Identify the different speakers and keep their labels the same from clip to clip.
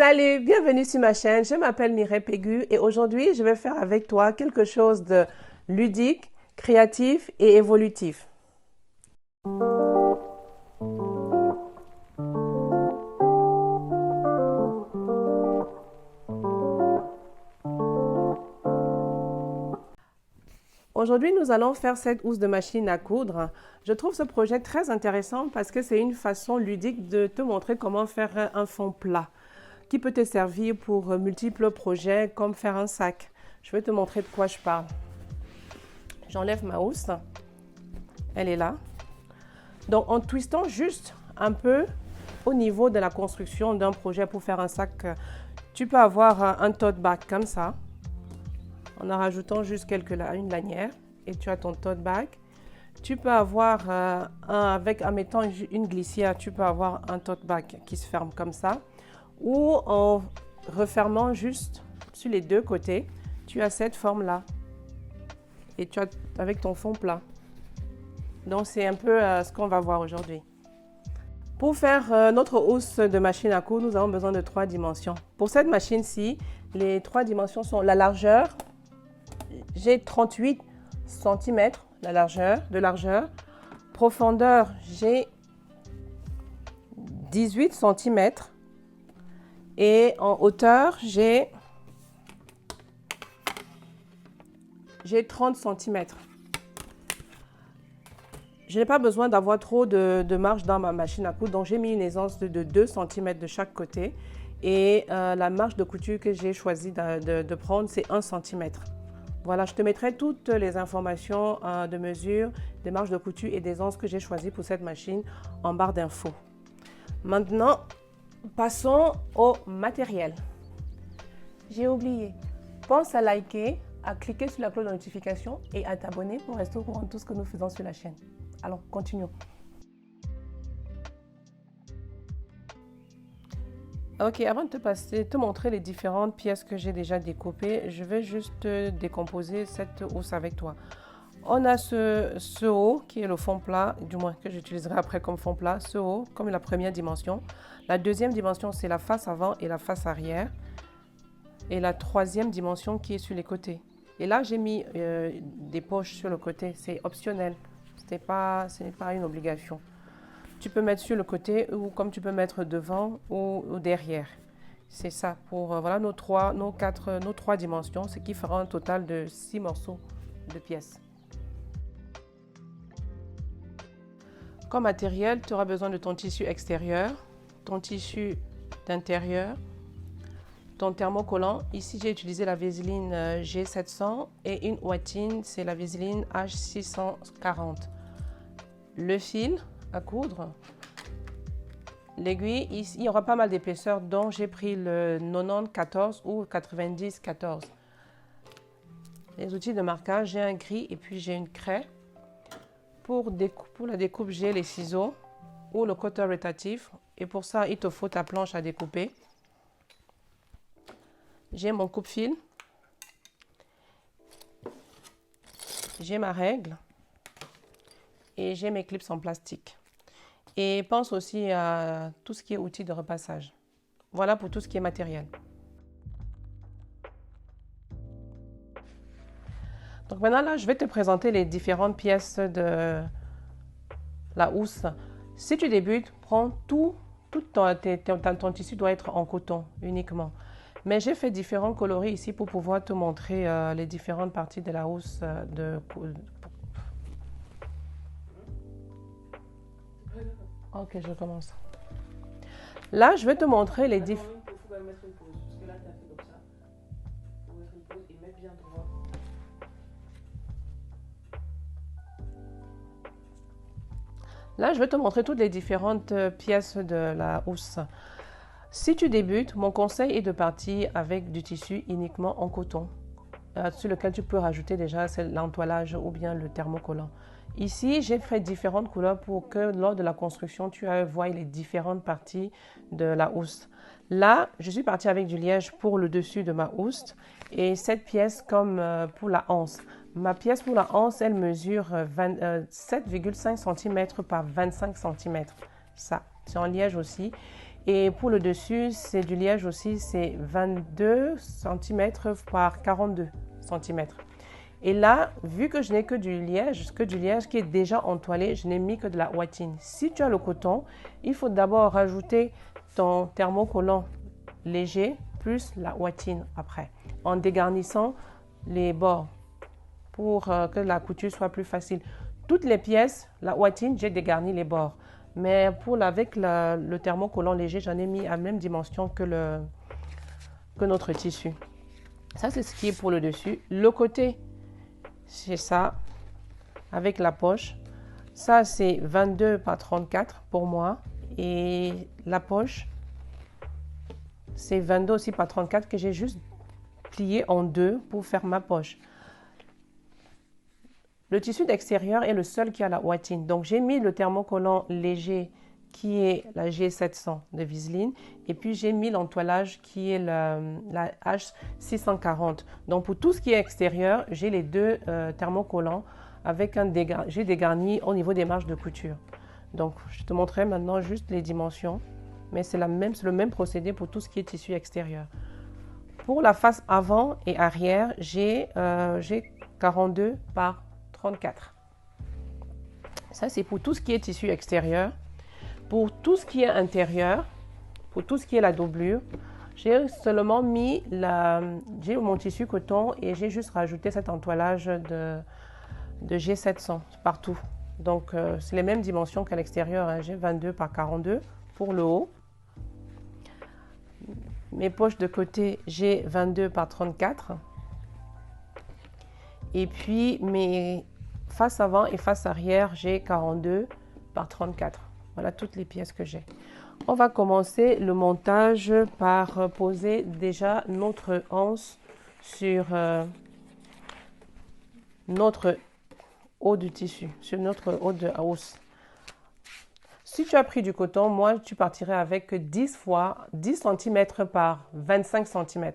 Speaker 1: Salut, bienvenue sur ma chaîne. Je m'appelle Mireille Pégu et aujourd'hui, je vais faire avec toi quelque chose de ludique, créatif et évolutif. Aujourd'hui, nous allons faire cette housse de machine à coudre. Je trouve ce projet très intéressant parce que c'est une façon ludique de te montrer comment faire un fond plat qui peut te servir pour multiples projets comme faire un sac. Je vais te montrer de quoi je parle. J'enlève ma housse. Elle est là. Donc, en twistant juste un peu au niveau de la construction d'un projet pour faire un sac, tu peux avoir un tote bag comme ça, en rajoutant juste une lanière, et tu as ton tote bag. Tu peux avoir, en mettant une glissière, tu peux avoir un tote bag qui se ferme comme ça, ou en refermant juste sur les deux côtés, tu as cette forme-là, et tu as avec ton fond plat. Donc, c'est un peu ce qu'on va voir aujourd'hui. Pour faire notre housse de machine à coudre, nous avons besoin de 3 dimensions. Pour cette machine-ci, les 3 dimensions sont la largeur. J'ai 38 cm de largeur. Profondeur, j'ai 18 cm. Et en hauteur, j'ai 30 cm. Je n'ai pas besoin d'avoir trop de marge dans ma machine à coudre, donc j'ai mis une aisance de 2 cm de chaque côté. Et la marge de couture que j'ai choisi de prendre, c'est 1 cm. Voilà, je te mettrai toutes les informations de mesure, des marges de couture et des aisances que j'ai choisies pour cette machine en barre d'infos. Maintenant, passons au matériel. J'ai oublié. Pense à liker, à cliquer sur la cloche de notification et à t'abonner pour rester au courant de tout ce que nous faisons sur la chaîne. Alors, continuons. Ok, avant de te montrer les différentes pièces que j'ai déjà découpées, je vais juste décomposer cette housse avec toi. On a ce haut qui est le fond plat, du moins que j'utiliserai après comme fond plat, ce haut comme la première dimension. La deuxième dimension, c'est la face avant et la face arrière. Et la troisième dimension qui est sur les côtés. Et là, j'ai mis des poches sur le côté, c'est optionnel. Ce n'est pas une obligation. Tu peux mettre sur le côté ou comme tu peux mettre devant ou derrière. C'est ça pour voilà nos trois dimensions, ce qui fera un total de 6 morceaux de pièces. Comme matériel, tu auras besoin de ton tissu extérieur, ton tissu d'intérieur, ton thermocollant. Ici, j'ai utilisé la Véseline G700 et une ouatine, c'est la Véseline H640. Le fil à coudre, l'aiguille, il y aura pas mal d'épaisseur, donc j'ai pris le 90-14 ou 90-14. Les outils de marquage, j'ai un gris et puis j'ai une craie. Pour la découpe, j'ai les ciseaux ou le cutter rotatif. Et pour ça, il te faut ta planche à découper. J'ai mon coupe-fil. J'ai ma règle. Et j'ai mes clips en plastique. Et pense aussi à tout ce qui est outils de repassage. Voilà pour tout ce qui est matériel. Donc maintenant, là, je vais te présenter les différentes pièces de la housse. Si tu débutes, prends tout ton tissu doit être en coton uniquement. Mais j'ai fait différents coloris ici pour pouvoir te montrer les différentes parties de la housse Ok, je commence. Là, je vais te montrer les différents. Là, je vais te montrer toutes les différentes pièces de la housse. Si tu débutes, mon conseil est de partir avec du tissu uniquement en coton, sur lequel tu peux rajouter déjà l'entoilage ou bien le thermocollant. Ici, j'ai fait différentes couleurs pour que lors de la construction, tu vois les différentes parties de la housse. Là, je suis partie avec du liège pour le dessus de ma housse et cette pièce comme pour la anse. Ma pièce pour la anse, elle mesure 7,5 cm par 25 cm. Ça, c'est en liège aussi. Et pour le dessus, c'est du liège aussi, c'est 22 cm par 42 cm. Et là, vu que je n'ai que du liège qui est déjà entoilé, je n'ai mis que de la ouatine. Si tu as le coton, il faut d'abord rajouter ton thermocollant léger plus la ouatine après, en dégarnissant les bords pour que la couture soit plus facile. Toutes les pièces, la ouatine, j'ai dégarni les bords. Mais avec le thermocollant léger, j'en ai mis à la même dimension que notre tissu. Ça, c'est ce qui est pour le dessus. Le côté, c'est ça, avec la poche. Ça, c'est 22 par 34 pour moi. Et la poche, c'est 22 aussi par 34 que j'ai juste plié en deux pour faire ma poche. Le tissu d'extérieur est le seul qui a la ouatine. Donc, j'ai mis le thermocollant léger qui est la G700 de Viseline. Et puis, j'ai mis l'entoilage qui est la H640. Donc, pour tout ce qui est extérieur, j'ai les deux thermocollants avec j'ai dégarni au niveau des marges de couture. Donc, je te montrerai maintenant juste les dimensions. Mais c'est le même procédé pour tout ce qui est tissu extérieur. Pour la face avant et arrière, j'ai 42 par 34. Ça, c'est pour tout ce qui est tissu extérieur. Pour tout ce qui est intérieur, pour tout ce qui est la doublure, j'ai seulement mis j'ai mon tissu coton et j'ai juste rajouté cet entoilage de G700 partout. Donc, c'est les mêmes dimensions qu'à l'extérieur. Hein. J'ai 22 par 42 pour le haut. Mes poches de côté, j'ai 22 par 34. Et puis, mes face avant et face arrière, j'ai 42 par 34. Voilà toutes les pièces que j'ai. On va commencer le montage par poser déjà notre anse sur notre haut du tissu, sur notre haut de hausse. Si tu as pris du coton, moi, tu partirais avec 10 cm par 25 cm.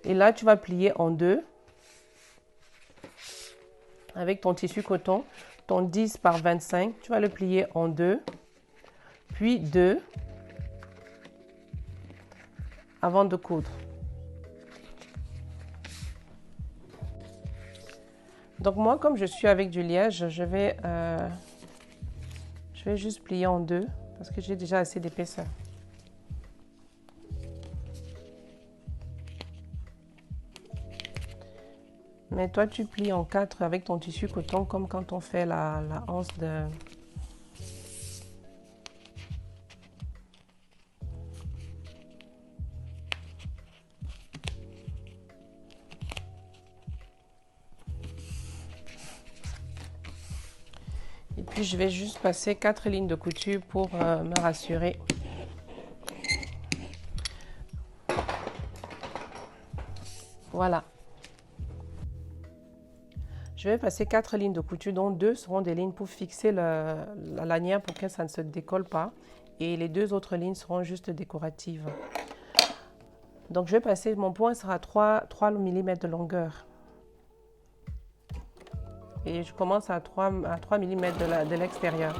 Speaker 1: Et là, tu vas plier en deux avec ton tissu coton, ton 10 par 25, tu vas le plier en deux, puis deux, avant de coudre. Donc moi, comme je suis avec du liège, je vais juste plier en deux parce que j'ai déjà assez d'épaisseur. Mais toi, tu plies en 4 avec ton tissu coton comme quand on fait la anse de... Et puis, je vais juste passer 4 lignes de couture pour me rassurer. Voilà. Je vais passer 4 lignes de couture, dont 2 seront des lignes pour fixer la lanière pour que ça ne se décolle pas. Et les 2 autres lignes seront juste décoratives. Donc, je vais passer, mon point sera 3 mm de longueur. Et je commence à 3 mm de l'extérieur,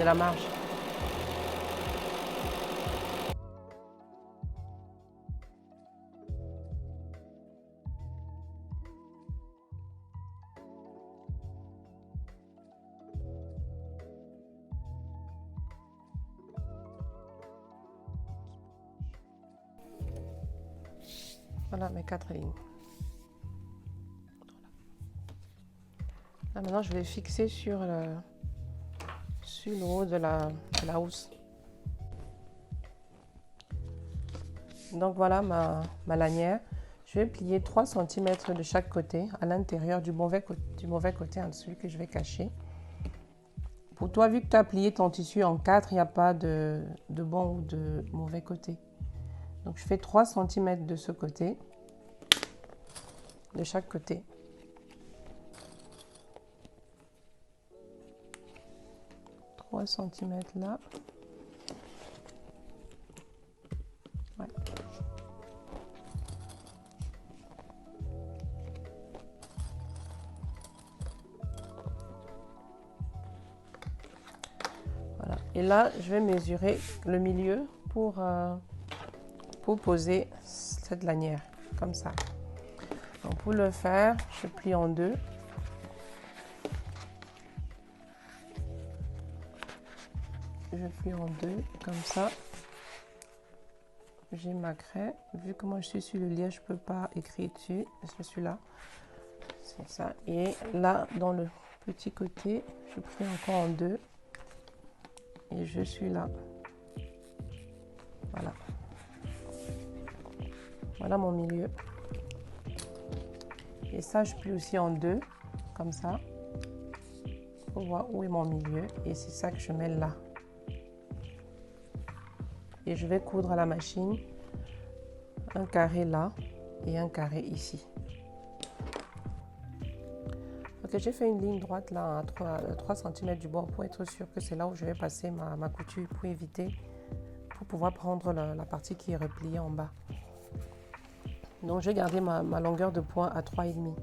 Speaker 1: de la marge. Voilà mes 4 lignes. Là, maintenant, je vais fixer sur le haut de la housse. Donc voilà ma lanière. Je vais plier 3 cm de chaque côté à l'intérieur du mauvais côté, hein, celui que je vais cacher. Pour toi, vu que tu as plié ton tissu en 4, il n'y a pas de bon ou de mauvais côté. Donc je fais 3 cm de ce côté, de chaque côté. Centimètres là. Ouais. Voilà. Et là, je vais mesurer le milieu pour poser cette lanière, comme ça. Donc pour le faire, je plie en deux. Je plie en deux, comme ça. J'ai ma craie. Vu que moi je suis sur le liège, je ne peux pas écrire dessus. Je suis là. C'est ça. Et là, dans le petit côté, je plie encore en deux. Et je suis là. Voilà. Voilà mon milieu. Et ça, je plie aussi en deux, comme ça. Pour voir où est mon milieu. Et c'est ça que je mets là. Et je vais coudre à la machine un carré là et un carré ici. Ok, j'ai fait une ligne droite là à 3 cm du bord pour être sûr que c'est là où je vais passer ma couture pour éviter, pour pouvoir prendre la partie qui est repliée en bas. Donc j'ai gardé ma longueur de point à 3,5.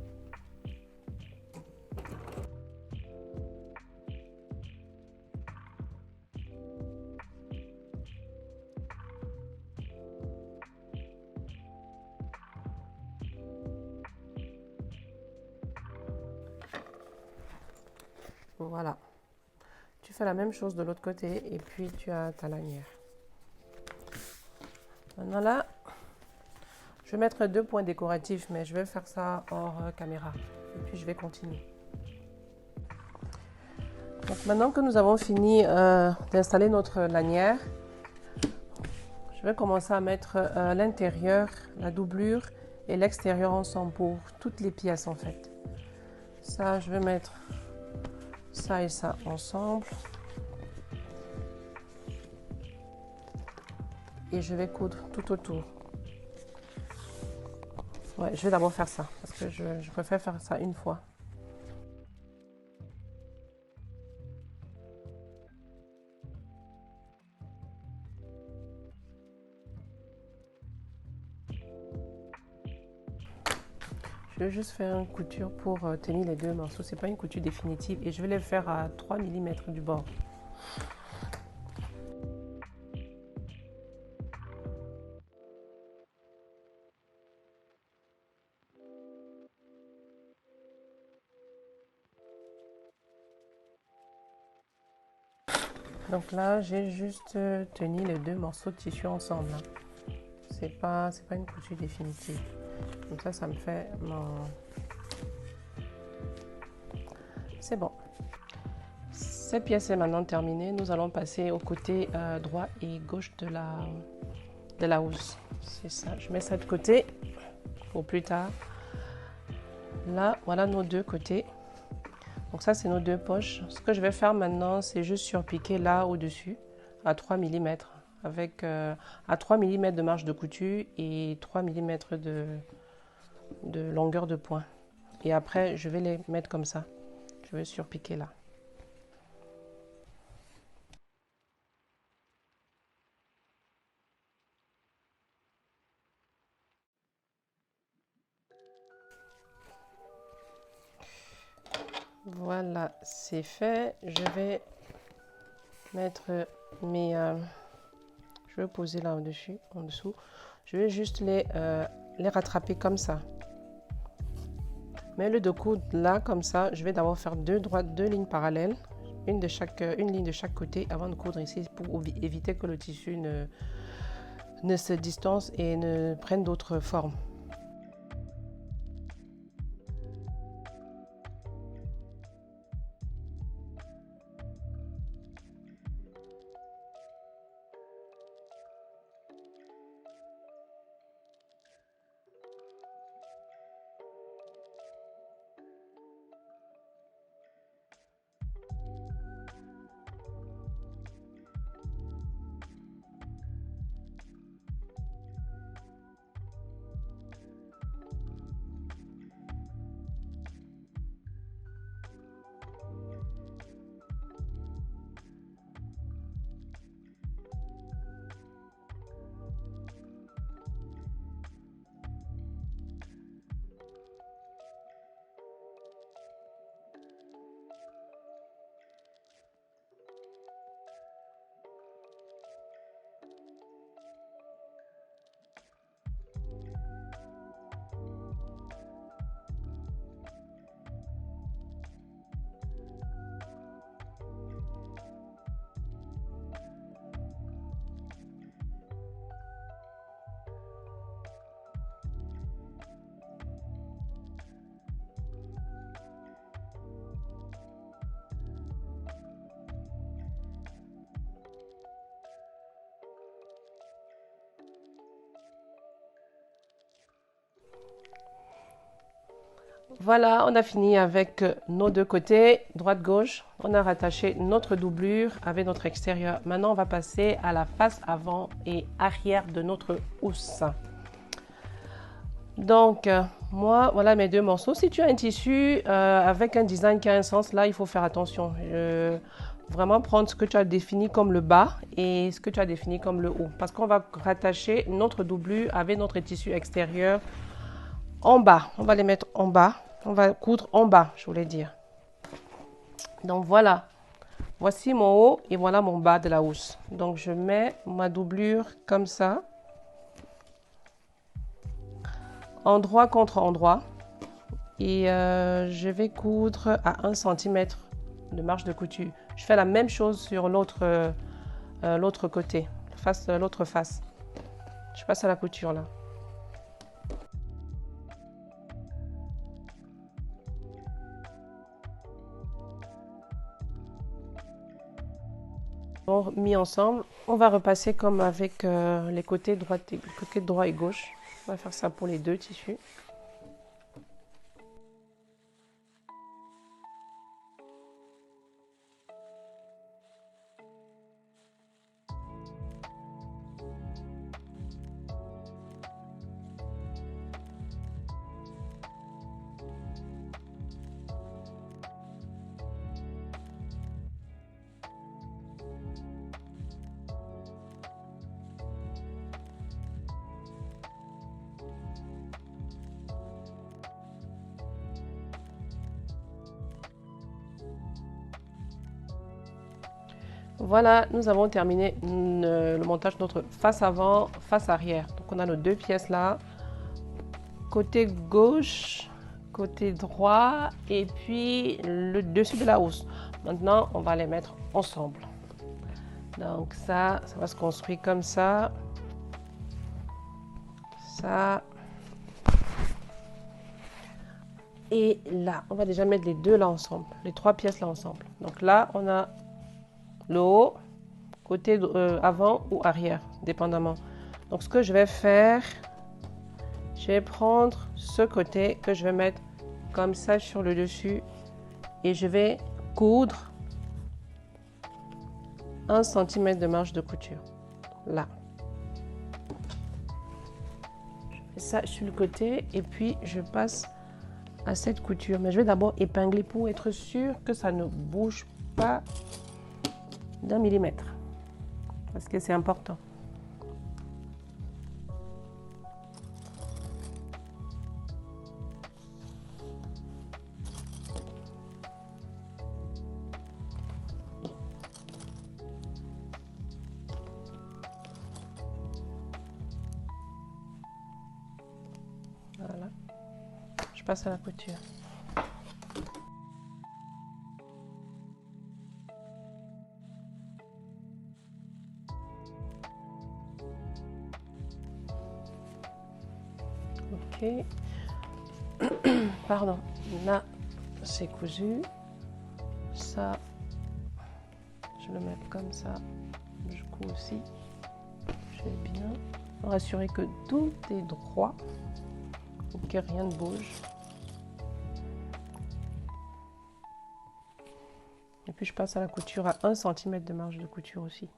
Speaker 1: Voilà. Tu fais la même chose de l'autre côté et puis tu as ta lanière. Maintenant là, je vais mettre 2 points décoratifs, mais je vais faire ça hors caméra. Et puis je vais continuer. Donc maintenant que nous avons fini d'installer notre lanière, je vais commencer à mettre l'intérieur, la doublure et l'extérieur ensemble pour toutes les pièces en fait. Ça, je vais mettre ça et ça ensemble. Et je vais coudre tout autour. Ouais, je vais d'abord faire ça parce que je préfère faire ça une fois. Je vais juste faire une couture pour tenir les deux morceaux. C'est pas une couture définitive et je vais les faire à 3 mm du bord. Donc là, j'ai juste tenu les deux morceaux de tissu ensemble. C'est pas une couture définitive. Comme ça me fait mon... C'est bon. Cette pièce est maintenant terminée. Nous allons passer au côté droit et gauche de la housse. C'est ça. Je mets ça de côté pour plus tard. Là, voilà nos deux côtés. Donc ça, c'est nos deux poches. Ce que je vais faire maintenant, c'est juste surpiquer là au-dessus à 3 mm avec à 3 mm de marge de couture et 3 mm de longueur de point. Et après, je vais les mettre comme ça. Je vais surpiquer là. Voilà, c'est fait. Je vais mettre mes... je vais poser là au-dessus, en dessous. Je vais juste les rattraper comme ça. Mais le de coudre là, comme ça, je vais d'abord faire deux lignes parallèles. Une ligne de chaque côté avant de coudre ici pour éviter que le tissu ne se distance et ne prenne d'autres formes. Voilà, on a fini avec nos deux côtés, droite-gauche. On a rattaché notre doublure avec notre extérieur. Maintenant, on va passer à la face avant et arrière de notre housse. Donc, moi, voilà mes deux morceaux. Si tu as un tissu avec un design qui a un sens, là, il faut faire attention. Vraiment prendre ce que tu as défini comme le bas et ce que tu as défini comme le haut. Parce qu'on va rattacher notre doublure avec notre tissu extérieur en bas. On va les mettre en bas. On va coudre en bas, je voulais dire. Donc voilà. Voici mon haut et voilà mon bas de la housse. Donc je mets ma doublure comme ça. Endroit contre endroit. Et je vais coudre à 1 cm de marge de couture. Je fais la même chose sur l'autre côté, l'autre face. Je passe à la couture là. Bon, mis ensemble, on va repasser comme avec les côtés droit et gauche. On va faire ça pour les deux tissus. Voilà, nous avons terminé le montage de notre face avant, face arrière. Donc on a nos deux pièces là, côté gauche, côté droit et puis le dessus de la housse. Maintenant, on va les mettre ensemble. Donc ça va se construire comme ça. Ça. Et là, on va déjà mettre les deux là ensemble, les trois pièces là ensemble. Donc là, on a le haut, côté avant ou arrière, dépendamment. Donc ce que je vais faire, je vais prendre ce côté que je vais mettre comme ça sur le dessus et je vais coudre 1 cm de marge de couture. Là. Je mets ça sur le côté et puis je passe à cette couture. Mais je vais d'abord épingler pour être sûr que ça ne bouge pas d'1 millimètre. Parce que c'est important. Voilà. Je passe à la couture. Ok. Pardon. Là, c'est cousu. Ça, je le mets comme ça. Je couds aussi. Je vais bien rassurer que tout est droit. Que rien ne bouge. Et puis je passe à la couture à 1 cm de marge de couture aussi.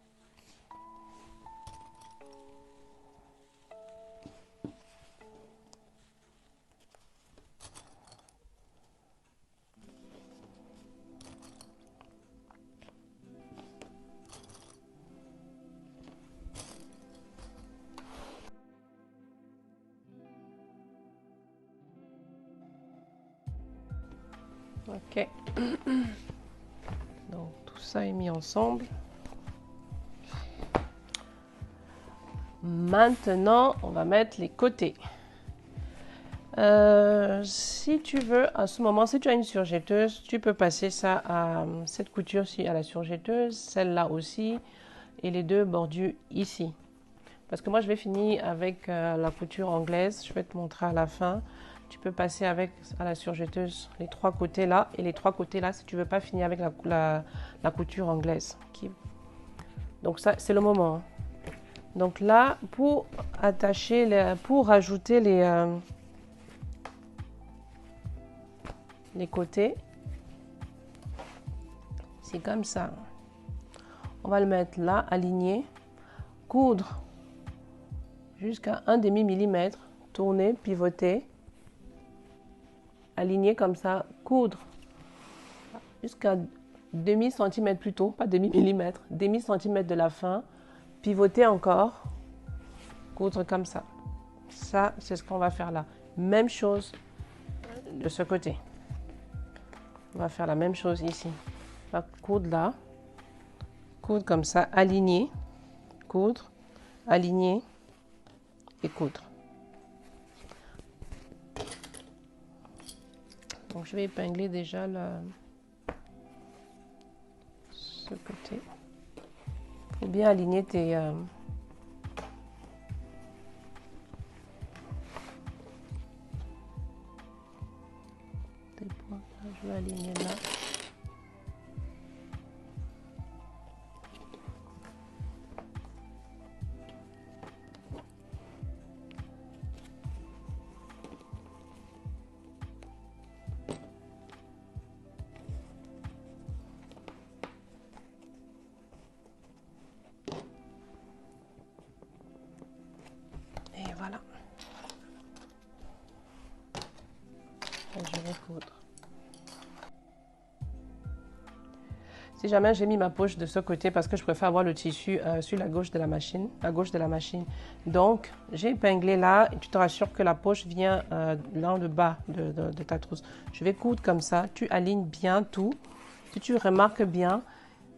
Speaker 1: Ok. Donc tout ça est mis ensemble. Maintenant, on va mettre les côtés. Si tu veux, à ce moment, si tu as une surjetteuse, tu peux passer ça à cette couture-ci à la surjetteuse, celle-là aussi, et les deux bordures ici. Parce que moi, je vais finir avec la couture anglaise. Je vais te montrer à la fin. Tu peux passer avec à la surjetteuse les trois côtés là et les trois côtés là si tu veux pas finir avec la couture anglaise. Donc ça, c'est le moment. Hein. Donc là, pour attacher, pour rajouter les côtés. C'est comme ça. On va le mettre là, aligné. Coudre jusqu'à 1/2 millimètre. Tourner, pivoter. Aligner comme ça. Coudre jusqu'à demi centimètre plutôt, pas demi millimètre. Demi centimètre de la fin. Pivoter encore. Coudre comme ça. Ça, c'est ce qu'on va faire là. Même chose de ce côté. On va faire la même chose ici. On va coudre là. Coudre comme ça, aligner. Coudre, aligner et coudre. Donc je vais épingler déjà ce côté. Il faut bien aligner tes points. Je vais aligner là. Et voilà. Et je vais coudre. Si jamais j'ai mis ma poche de ce côté parce que je préfère avoir le tissu sur la gauche de la machine, Donc, j'ai épinglé là et tu te rassures que la poche vient dans le bas de ta trousse. Je vais coudre comme ça. Tu alignes bien tout. Si tu remarques bien,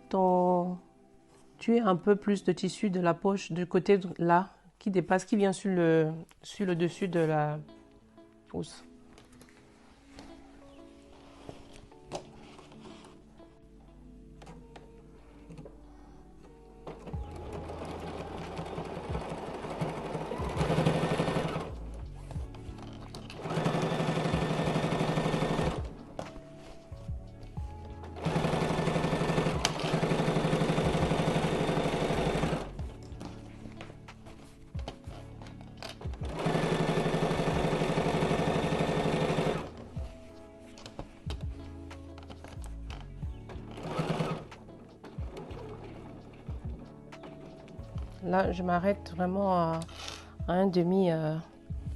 Speaker 1: tu as un peu plus de tissu de la poche du côté là qui dépasse, qui vient sur le dessus de la housse. Là, je m'arrête vraiment à 1/2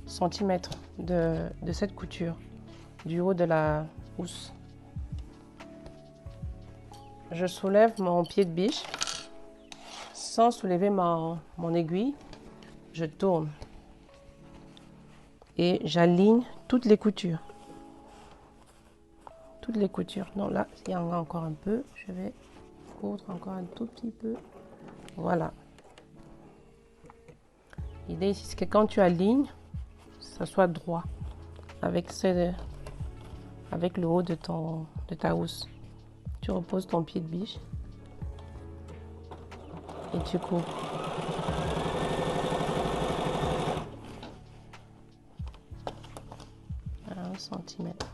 Speaker 1: centimètre de cette couture du haut de la housse. Je soulève mon pied de biche sans soulever mon aiguille. Je tourne et j'aligne toutes les coutures. Toutes les coutures. Non, là, il y en a encore un peu. Je vais coudre encore un tout petit peu. Voilà. L'idée ici, c'est que quand tu alignes, ça soit droit avec le haut de ta housse. Tu reposes ton pied de biche et tu coupes. À 1 centimètre.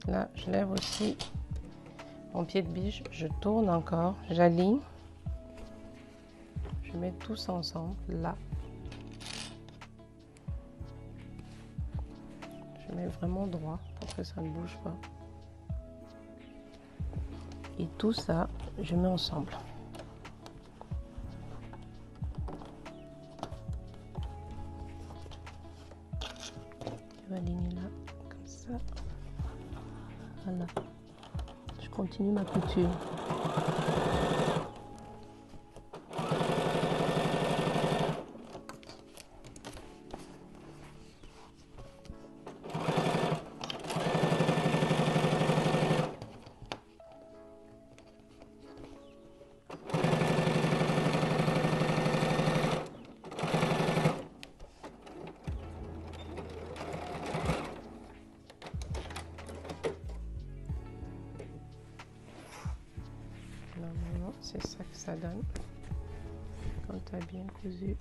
Speaker 1: Là, je lève aussi mon pied de biche, je tourne encore, j'aligne, je mets tous ensemble, là. Je mets vraiment droit pour que ça ne bouge pas. Et tout ça, je mets ensemble. Je vais aligner là, comme ça. Voilà. Je continue ma couture. Normalement, c'est ça que ça donne quand tu as bien cousu.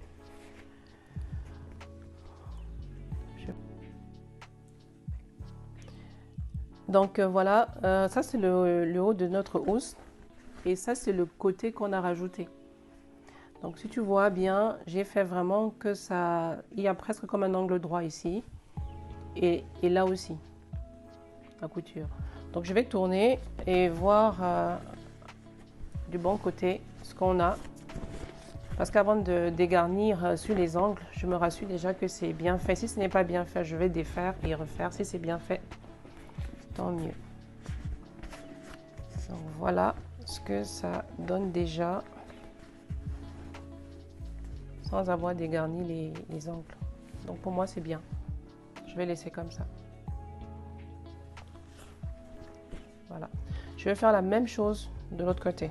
Speaker 1: Donc voilà, ça c'est le haut de notre housse et ça c'est le côté qu'on a rajouté. Donc si tu vois bien, j'ai fait vraiment que ça, il y a presque comme un angle droit ici et là aussi, la couture. Donc je vais tourner et voir du bon côté ce qu'on a. Parce qu'avant de dégarnir sur les angles, je me rassure déjà que c'est bien fait. Si ce n'est pas bien fait, je vais défaire et refaire. Si c'est bien fait, tant mieux. Donc voilà ce que ça donne déjà sans avoir dégarni les angles. Donc pour moi c'est bien. Je vais laisser comme ça. Voilà. Je vais faire la même chose de l'autre côté.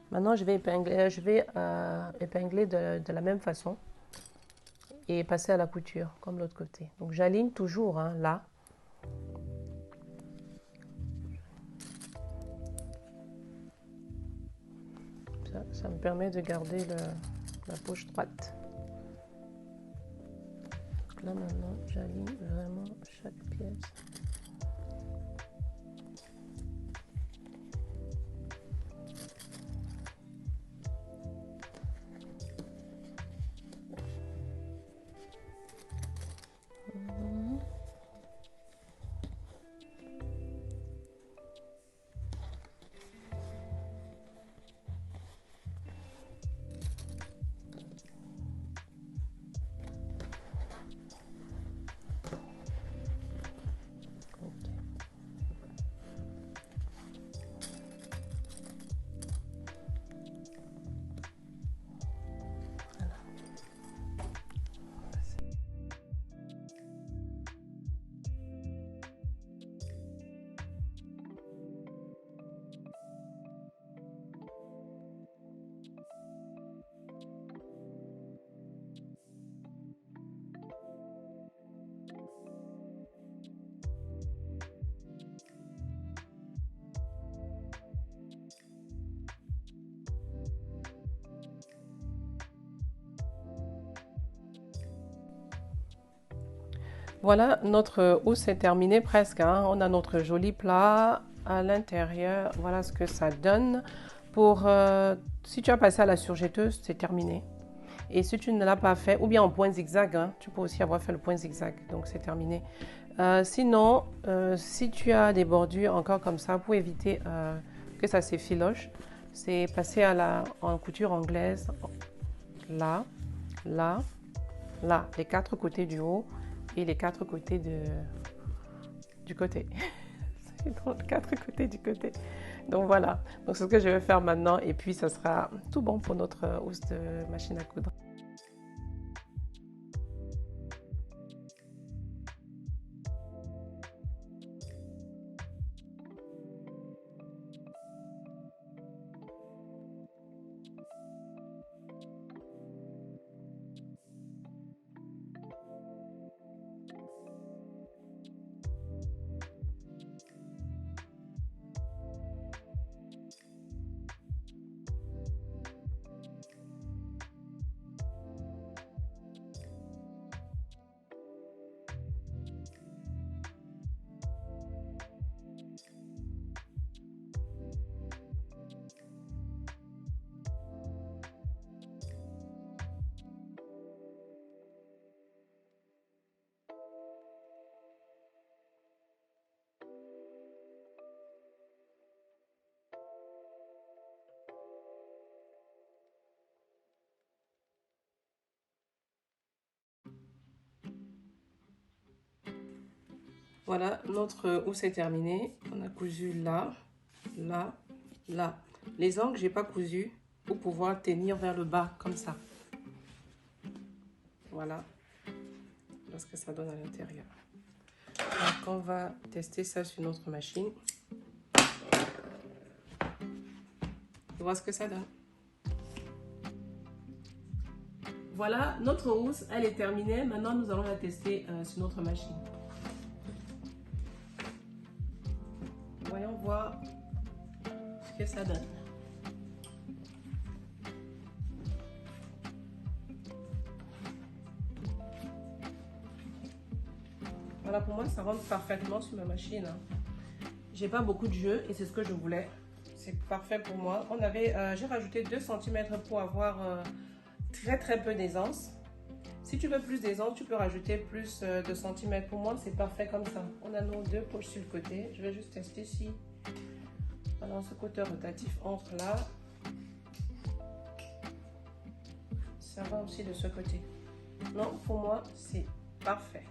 Speaker 1: Maintenant je vais épingler de la même façon et passer à la couture comme l'autre côté. Donc j'aligne toujours hein, là. Ça me permet de garder la poche droite. Là maintenant, j'aligne vraiment chaque pièce. Voilà, notre housse est terminée presque. Hein. On a notre joli plat à l'intérieur. Voilà ce que ça donne. Si tu as passé à la surjetteuse, c'est terminé. Et si tu ne l'as pas fait, ou bien en point zigzag, hein, tu peux aussi avoir fait le point zigzag. Donc c'est terminé. Sinon, si tu as des bordures encore comme ça, pour éviter que ça s'effiloche, c'est passer en couture anglaise. Là, là, là, les 4 côtés du haut et les 4 côtés du côté. C'est donc 4 côtés du côté. Donc voilà, donc c'est ce que je vais faire maintenant et puis ça sera tout bon pour notre housse de machine à coudre. Voilà, notre housse est terminée. On a cousu là, là, là. Les angles, j'ai pas cousu pour pouvoir tenir vers le bas comme ça. Voilà, parce que ça donne à l'intérieur. Donc on va tester ça sur notre machine. On voir ce que ça donne. Voilà, notre housse, elle est terminée. Maintenant, nous allons la tester sur notre machine. Voyons voir ce que ça donne. Voilà, pour moi, ça rentre parfaitement sur ma machine. J'ai pas beaucoup de jeu et c'est ce que je voulais. C'est parfait pour moi. J'ai rajouté 2 cm pour avoir très peu d'aisance. Si tu veux plus d'aisance, tu peux rajouter plus de centimètres. Pour moi, c'est parfait comme ça. On a nos 2 poches sur le côté. Je vais juste tester si alors, ce côté rotatif entre là. Ça va aussi de ce côté. Non, pour moi, c'est parfait.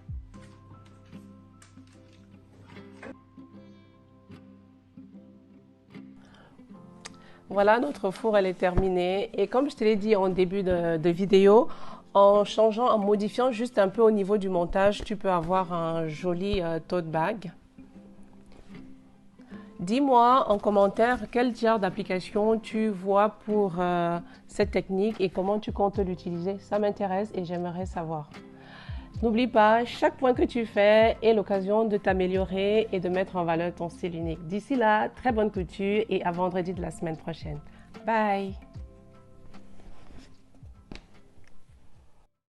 Speaker 1: Voilà, notre four, elle est terminée. Et comme je te l'ai dit en début de vidéo, en changeant, en modifiant juste un peu au niveau du montage, tu peux avoir un joli tote bag. Dis-moi en commentaire quel genre d'application tu vois pour cette technique et comment tu comptes l'utiliser. Ça m'intéresse et j'aimerais savoir. N'oublie pas, chaque point que tu fais est l'occasion de t'améliorer et de mettre en valeur ton style unique. D'ici là, très bonne couture et à vendredi de la semaine prochaine. Bye!